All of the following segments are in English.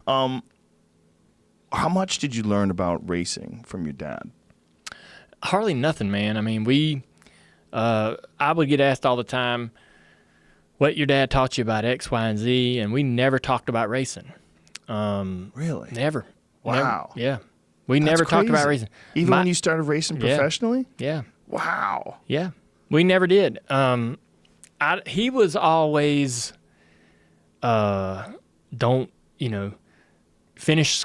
How much did you learn about racing from your dad? Hardly nothing, man. I mean, I would get asked all the time, what your dad taught you about X, Y, and Z, and we never talked about racing. Really? Never. Wow. Never. Yeah. We That's never talked about crazy. racing. Even when you started racing professionally? Yeah. Wow. Yeah. We never did. He was always, finish.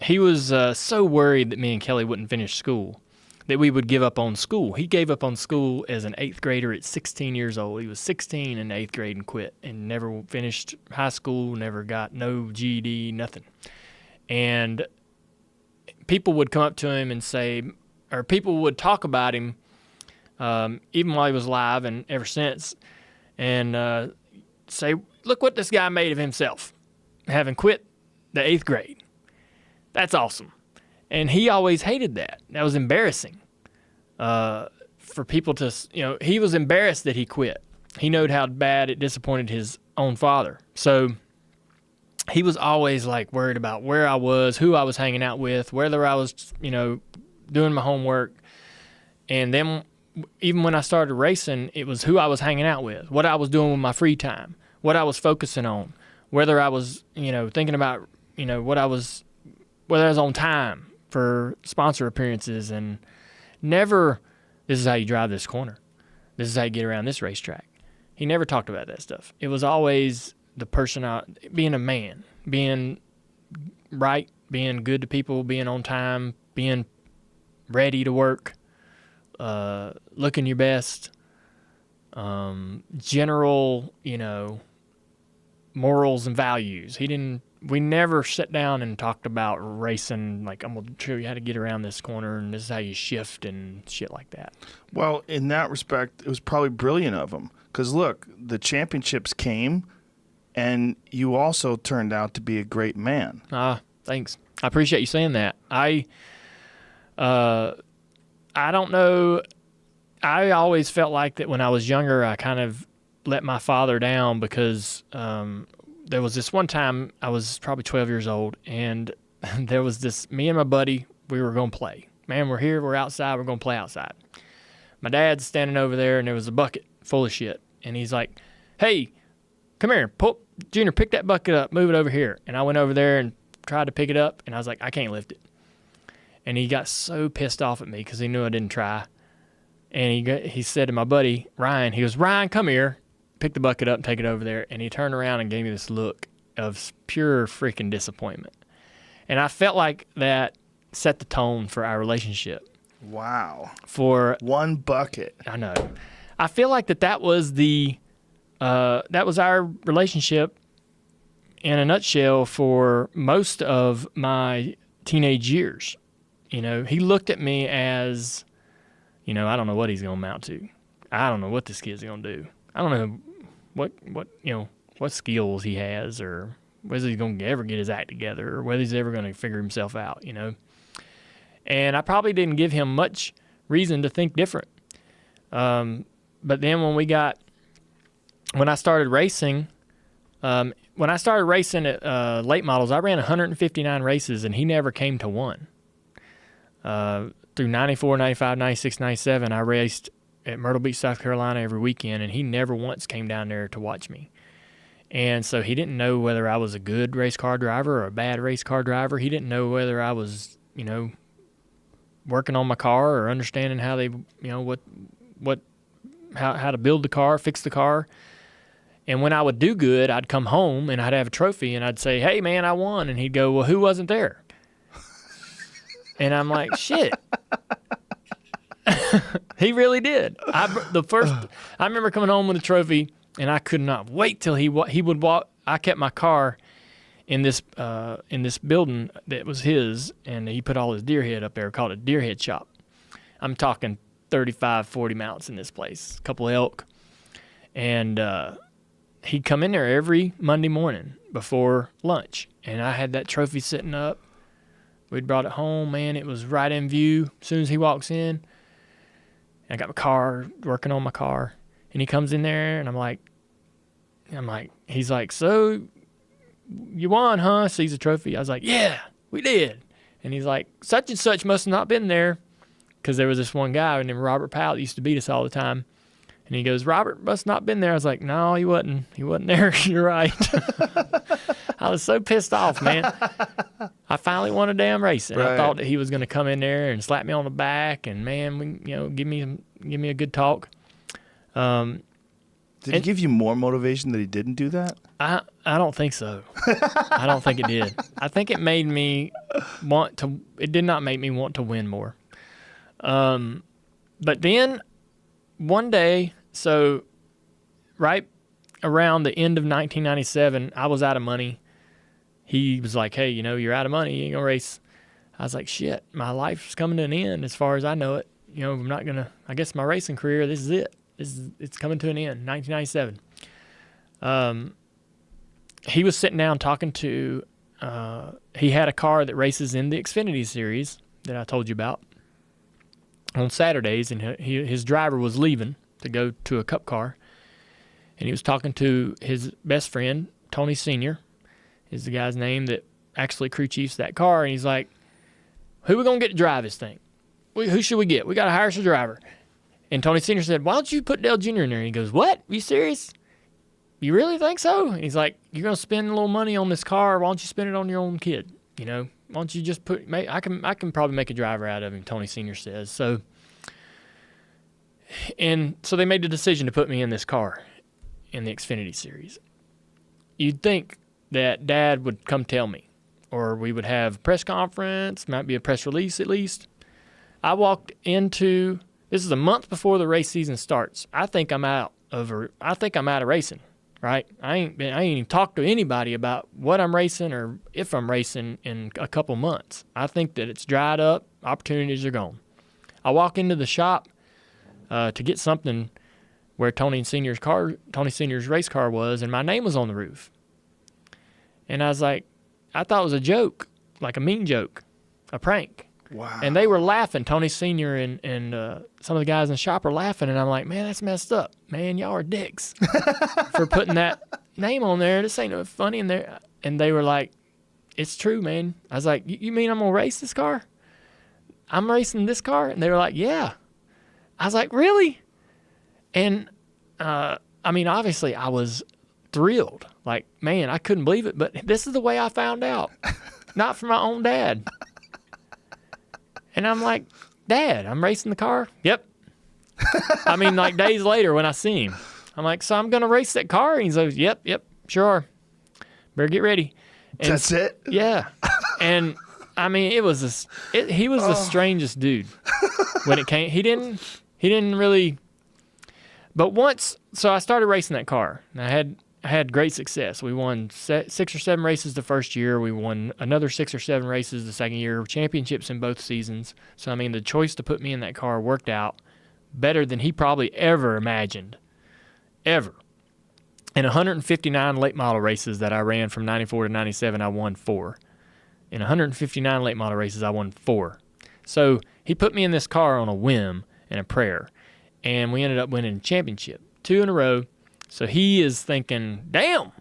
He was so worried that me and Kelly wouldn't finish school that we would give up on school. He gave up on school as an 8th grader at 16 years old. He was 16 in 8th grade and quit and never finished high school, never got no GED, nothing. And people would come up to him and say, or people would talk about him, even while he was alive and ever since, and say, look what this guy made of himself, having quit the 8th grade. That's awesome. And he always hated that. That was embarrassing for people to, he was embarrassed that he quit. He knew how bad it disappointed his own father. So he was always like worried about where I was, who I was hanging out with, whether I was, doing my homework. And then even when I started racing, it was who I was hanging out with, what I was doing with my free time, what I was focusing on, whether I was, thinking about, whether I was on time for sponsor appearances, and never, this is how you drive this corner. This is how you get around this racetrack. He never talked about that stuff. It was always the person being a man, being right, being good to people, being on time, being ready to work, looking your best, general, morals and values. We never sat down and talked about racing, like, I'm going to show you how to get around this corner, and this is how you shift and shit like that. Well, in that respect, it was probably brilliant of him. Because, look, the championships came, and you also turned out to be a great man. Thanks. I appreciate you saying that. I don't know. I always felt like that when I was younger, I kind of let my father down because there was this one time I was probably 12 years old, and there was this, me and my buddy, we were going to play. Man, we're here, we're outside, we're going to play outside. My dad's standing over there, and there was a bucket full of shit. And he's like, hey, come here, Junior, pick that bucket up, move it over here. And I went over there and tried to pick it up, and I was like, I can't lift it. And he got so pissed off at me because he knew I didn't try. And he said to my buddy, Ryan, he goes, Ryan, come here. Pick the bucket up and take it over there. And he turned around and gave me this look of pure freaking disappointment. And I felt like that set the tone for our relationship. Wow. For one bucket. I know. I feel like that was that was our relationship in a nutshell for most of my teenage years. He looked at me as, I don't know what he's going to amount to. I don't know what this kid's going to do. I don't know what skills he has, or whether he's going to ever get his act together, or whether he's ever going to figure himself out, And I probably didn't give him much reason to think different. But then when I started racing, at late models, I ran 159 races, and he never came to one. Through 94, 95, 96, 97, I raced at Myrtle Beach, South Carolina every weekend, and he never once came down there to watch me. And so he didn't know whether I was a good race car driver or a bad race car driver. He didn't know whether I was, working on my car or understanding how they, how to build the car, fix the car. And when I would do good, I'd come home and I'd have a trophy and I'd say, hey, man, I won. And he'd go, well, who wasn't there? And I'm like, shit. He really did. I remember coming home with a trophy, and I could not wait till he would walk. I kept my car in this building that was his, and he put all his deer head up there, called it deer head shop. I'm talking 35, 40 mounts in this place, a couple of elk. And he'd come in there every Monday morning before lunch, and I had that trophy sitting up. We'd brought it home, man. It was right in view as soon as he walks in. I got my car, working on my car, and he comes in there, and I'm like, he's like, so you won, huh? Sees the trophy. I was like, yeah, we did. And he's like, such and such must have not been there, because there was this one guy named Robert Powell that used to beat us all the time. And he goes, Robert must not been there. I was like, no, he wasn't. He wasn't there. You're right. I was so pissed off, man. I finally won a damn race, and I thought that he was going to come in there and slap me on the back, and man, give me a good talk. Did he give you more motivation that he didn't do that? I don't think so. I don't think it did. I think it made me want to. It did not make me want to win more. But then one day, so right around the end of 1997, I was out of money. He was like, hey, you're out of money. You ain't going to race. I was like, shit, my life's coming to an end as far as I know it. I'm not going to, I guess my racing career, this is it. It's coming to an end, 1997. He was sitting down talking to, he had a car that races in the Xfinity series that I told you about on Saturdays, and his driver was leaving to go to a cup car, and he was talking to his best friend, Tony Sr., is the guy's name that actually crew chiefs that car, and he's like, who we going to get to drive this thing? Who should we get? We got to hire us a driver. And Tony Sr. said, why don't you put Dale Jr. in there? And he goes, what? Are you serious? You really think so? And he's like, you're going to spend a little money on this car. Why don't you spend it on your own kid? Why don't you just I can probably make a driver out of him, Tony Sr. says. So they made the decision to put me in this car in the Xfinity series. You'd think that Dad would come tell me, or we would have a press conference, might be a press release at least. I walked into, this is a month before the race season starts. I think I'm out of racing, right? I ain't even talked to anybody about what I'm racing or if I'm racing in a couple months. I think that it's dried up, opportunities are gone. I walk into the shop to get something where Tony Sr.'s race car was, and my name was on the roof. And I was like, I thought it was a joke, like a mean joke, a prank. Wow. And they were laughing. Tony Sr. and some of the guys in the shop were laughing, and I'm like, man, that's messed up. Man, y'all are dicks for putting that name on there. This ain't no funny in there. And they were like, it's true, man. I was like, you mean I'm going to race this car? I'm racing this car? And they were like, yeah. I was like, really? And, obviously I was thrilled. Like, man, I couldn't believe it. But this is the way I found out. Not from my own dad. And I'm like, Dad, I'm racing the car? Yep. Days later when I see him, I'm like, so I'm going to race that car? And he's like, yep, sure. Better get ready. And that's it? Yeah. And, he was the strangest dude when it came. He didn't really, but so I started racing that car. And I had great success. We won 6 or 7 races the first year. We won another 6 or 7 races the second year, championships in both seasons. So, the choice to put me in that car worked out better than he probably ever imagined. Ever. In 159 late model races that I ran from 94 to 97, I won 4. In 159 late model races, I won 4. So he put me in this car on a whim and a prayer, and we ended up winning a championship, 2 in a row. So he is thinking, damn,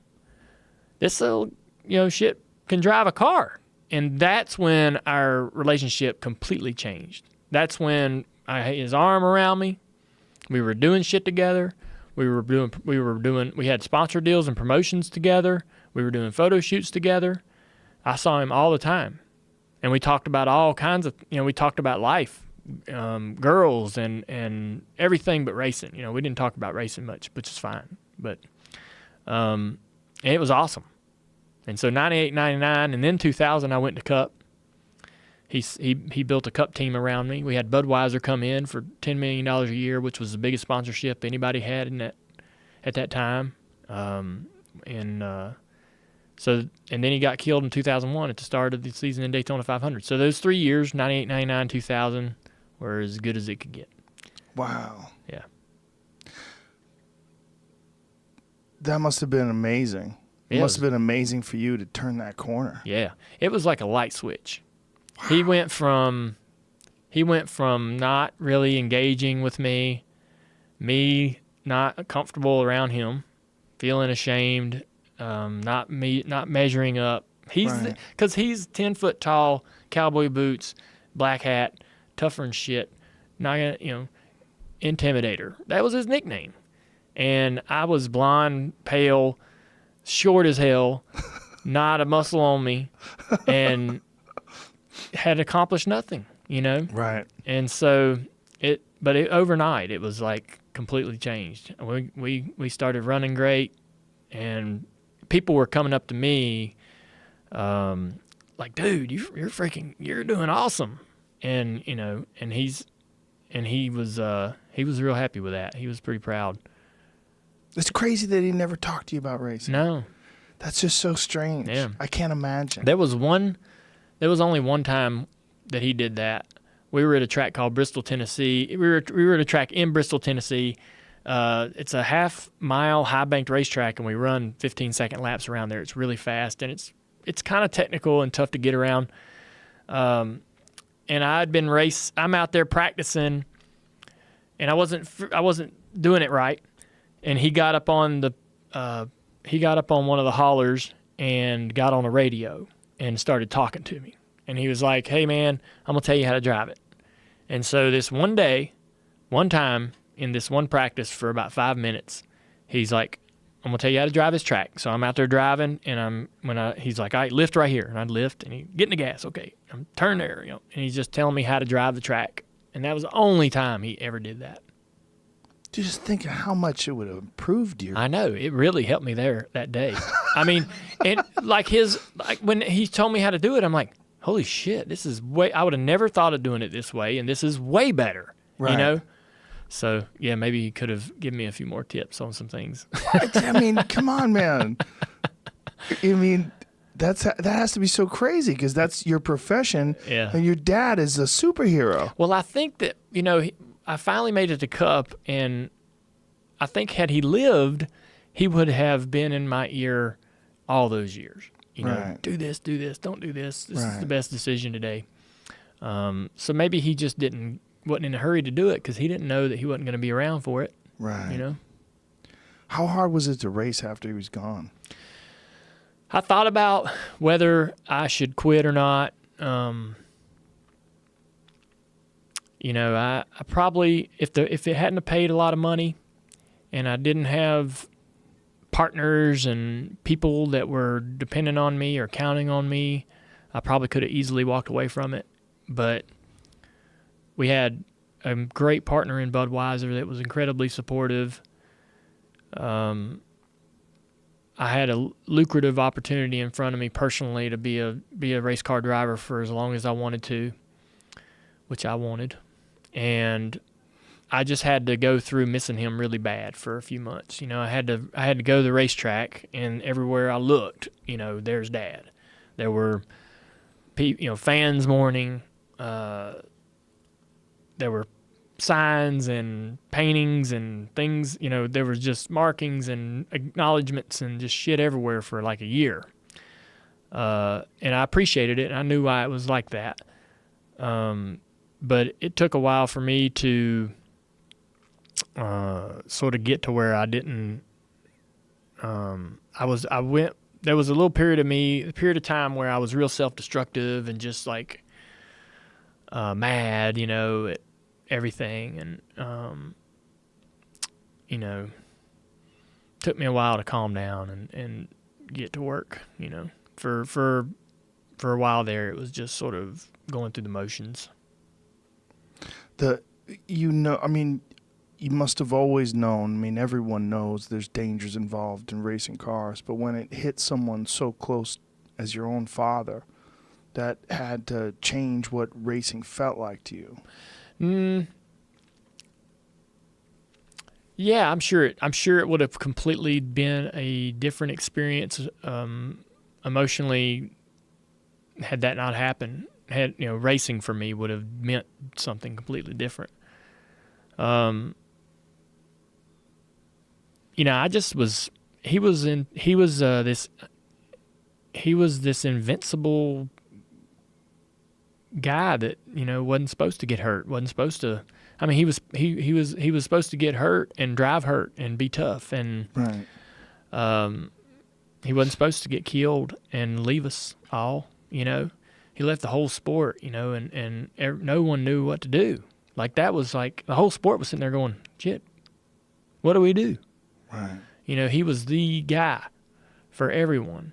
this little, shit can drive a car. And that's when our relationship completely changed. That's when I had his arm around me. We were doing shit together. We had sponsor deals and promotions together. We were doing photo shoots together. I saw him all the time. And we talked about all kinds of, we talked about life. Girls and everything but racing. We didn't talk about racing much, which is fine. But and it was awesome. And so 98, 99, and then 2000, I went to Cup. He built a Cup team around me. We had Budweiser come in for $10 million a year, which was the biggest sponsorship anybody had at that time. And then he got killed in 2001 at the start of the season in Daytona 500. So those 3 years, 98, 99, 2000, were as good as it could get. Wow. Yeah. That must have been amazing. It Yeah, must have been amazing for you to turn that corner. Yeah. It was like a light switch. Wow. He went from not really engaging with me not comfortable around him, feeling ashamed, not measuring up. He's Right. because he's 10 foot tall, cowboy boots, black hat, tougher than shit. Not gonna, intimidator. That was his nickname. And I was blonde, pale, short as hell, not a muscle on me, and had accomplished nothing. Right. And so overnight it was like completely changed. We started running great, and people were coming up to me, like, dude, you're doing awesome, and he was real happy with that. He was pretty proud. It's crazy that he never talked to you about racing. No, That's just so strange. Yeah. I can't imagine. there was only one time that he did that. We were at a track called Bristol, Tennessee. We were at a track in Bristol, Tennessee. It's a half-mile high-banked racetrack, and we run 15-second laps around there. It's really fast, and it's kind of technical and tough to get around. And I'm out there practicing, and I wasn't doing it right. And he got up on one of the haulers and got on the radio and started talking to me. And he was like, "Hey man, I'm gonna tell you how to drive it." And so this one time in this one practice for about 5 minutes, he's like, "I'm gonna tell you how to drive this track." So I'm out there driving, and he's like, "All right, lift right here," and I'd lift, and he get in the gas, okay, I'm turn there, and he's just telling me how to drive the track. And that was the only time he ever did that. Just think of how much it would have improved you. I know, it really helped me there that day. I mean, and like when he told me how to do it, I'm like, holy shit, this is I would have never thought of doing it this way, and this is way better, Right. So, yeah, maybe he could have given me a few more tips on some things. I mean, come on, man. I mean, that has to be so crazy because that's your profession, Yeah. and your dad is a superhero. Well, I think that, I finally made it to Cup, and I think had he lived, he would have been in my ear all those years. Right. Do this, don't do this. This is Right. the best decision today. So maybe he just wasn't in a hurry to do it because he didn't know that he wasn't going to be around for it. Right. How hard was it to race after he was gone? I thought about whether I should quit or not. I probably, if it hadn't paid a lot of money and I didn't have partners and people that were dependent on me or counting on me, I probably could have easily walked away from it. But we had a great partner in Budweiser that was incredibly supportive. I had a lucrative opportunity in front of me personally to be a race car driver for as long as I wanted to, which I wanted. And I just had to go through missing him really bad for a few months. I had to go to the racetrack, and everywhere I looked, there's Dad. There were fans mourning. There were signs and paintings and things. There was just markings and acknowledgments and just shit everywhere for like a year. And I appreciated it, and I knew why it was like that. But it took a while for me to sort of get to where I didn't. There was a little period of time where I was real self-destructive and just like mad, at everything, and took me a while to calm down and get to work. For a while there, it was just sort of going through the motions. You must have always known. Everyone knows there's dangers involved in racing cars, but when it hits someone so close as your own father, that had to change what racing felt like to you. Yeah, I'm sure it would have completely been a different experience emotionally had that not happened. Racing for me would have meant something completely different. I just was. He was this invincible guy that wasn't supposed to get hurt. Wasn't supposed to. He was supposed to get hurt and drive hurt and be tough and. Right. He wasn't supposed to get killed and leave us all, He left the whole sport, and no one knew what to do. Like, that was like, the whole sport was sitting there going, shit, what do we do? Right. He was the guy for everyone.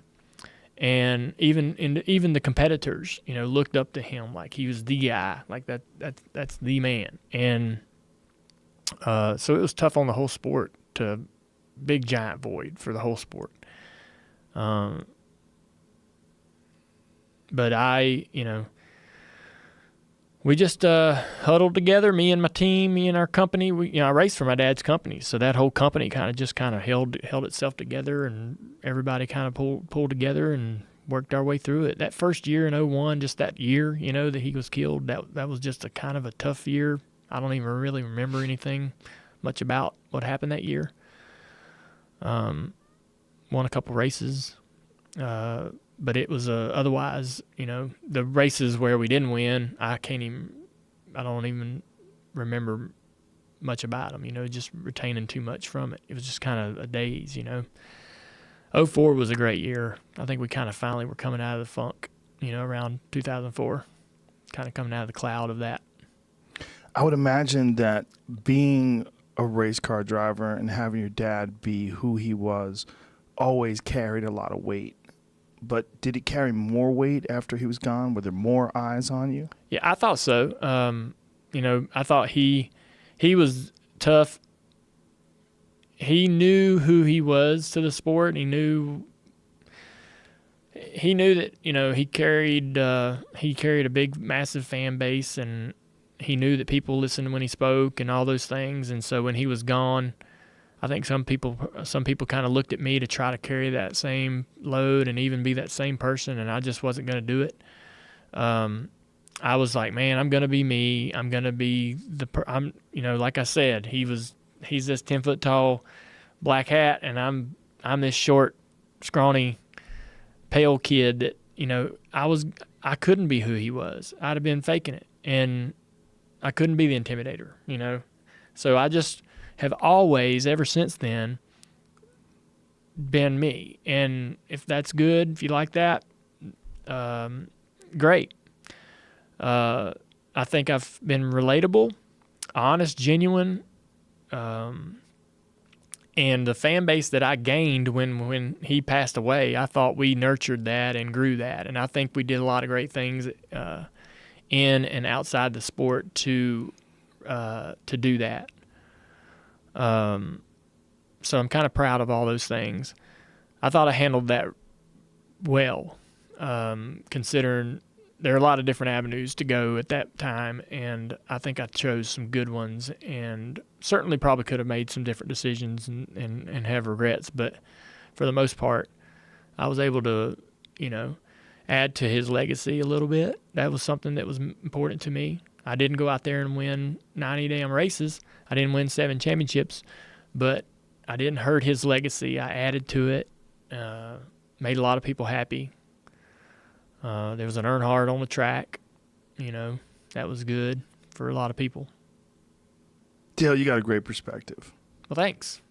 And even the competitors, looked up to him like he was the guy, like that's the man. And so it was tough on the whole sport, to big giant void for the whole sport. But we just huddled together, me and my team, me and our company. I raced for my dad's company, so that whole company kind of held itself together, and everybody kind of pulled together and worked our way through it. That first year in 2001, just that year, that he was killed, that was just a kind of a tough year. I don't even really remember anything much about what happened that year. Won a couple races, but it was otherwise, the races where we didn't win, I don't even remember much about them, just retaining too much from it. It was just kind of a daze, 2004 was a great year. I think we kind of finally were coming out of the funk, around 2004, kind of coming out of the cloud of that. I would imagine that being a race car driver and having your dad be who he was always carried a lot of weight. But did it carry more weight after he was gone? Were there more eyes on you? Yeah, I thought so. I thought he was tough. He knew who he was to the sport, and he knew that he carried a big, massive fan base, and he knew that people listened when he spoke and all those things. And so when he was gone, I think some people kind of looked at me to try to carry that same load and even be that same person, and I just wasn't going to do it. I was like, man, I'm going to be me. I'm going to be like I said, he's this 10-foot tall black hat, and I'm this short, scrawny, pale kid that, I couldn't be who he was. I'd have been faking it, and I couldn't be the intimidator, So I just have always, ever since then, been me. And if that's good, if you like that, great. I think I've been relatable, honest, genuine, and the fan base that I gained when he passed away, I thought we nurtured that and grew that. And I think we did a lot of great things in and outside the sport to do that. So I'm kind of proud of all those things. I thought I handled that well, considering there are a lot of different avenues to go at that time, and I think I chose some good ones, and certainly probably could have made some different decisions and have regrets, but for the most part, I was able to, add to his legacy a little bit. That was something that was important to me. I didn't go out there and win 90 damn races. I didn't win 7 championships, but I didn't hurt his legacy. I added to it, made a lot of people happy. There was an Earnhardt on the track. That was good for a lot of people. Dale, you got a great perspective. Well, thanks.